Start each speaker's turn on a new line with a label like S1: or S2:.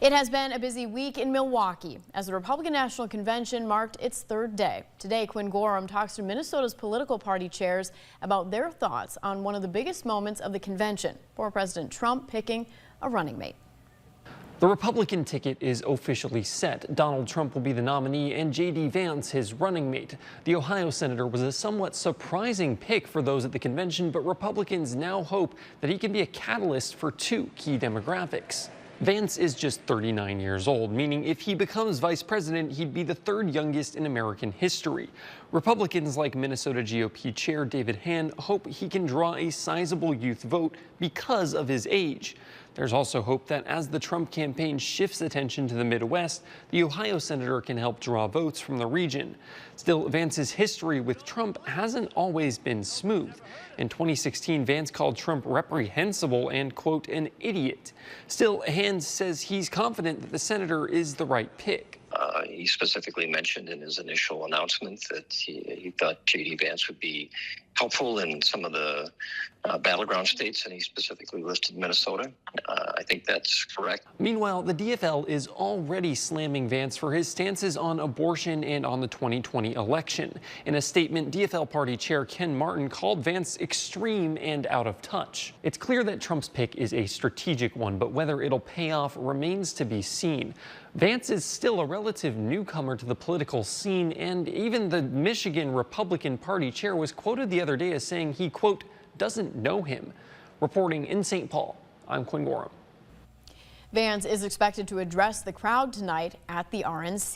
S1: It has been a busy week in Milwaukee as the Republican National Convention marked its third day. Today, Quinn Gorham talks to Minnesota's political party chairs about their thoughts on one of the biggest moments of the convention, former President Trump picking a running mate.
S2: The Republican ticket is officially set. Donald Trump will be the nominee and JD Vance his running mate. The Ohio senator was a somewhat surprising pick for those at the convention, but Republicans now hope that he can be a catalyst for two key demographics. Vance is just 39 years old, meaning if he becomes vice president, he'd be the third youngest in American history. Republicans like Minnesota GOP Chair David Hann hope he can draw a sizable youth vote because of his age. There's also hope that as the Trump campaign shifts attention to the Midwest, the Ohio senator can help draw votes from the region. Still, Vance's history with Trump hasn't always been smooth. In 2016, Vance called Trump reprehensible and, quote, an idiot. Still, Hann says he's confident that the senator is the right pick.
S3: He specifically mentioned in his initial announcement that he thought JD Vance would be helpful in some of the battleground states, and he specifically listed Minnesota. I think that's correct.
S2: Meanwhile, the DFL is already slamming Vance for his stances on abortion and on the 2020 election. In a statement, DFL party chair Ken Martin called Vance extreme and out of touch. It's clear that Trump's pick is a strategic one, but whether it'll pay off remains to be seen. Vance is still a relative newcomer to the political scene, and even the Michigan Republican Party chair was quoted the other day as saying he, quote, doesn't know him. Reporting in St. Paul, I'm Quinn Gorham.
S1: Vance is expected to address the crowd tonight at the RNC.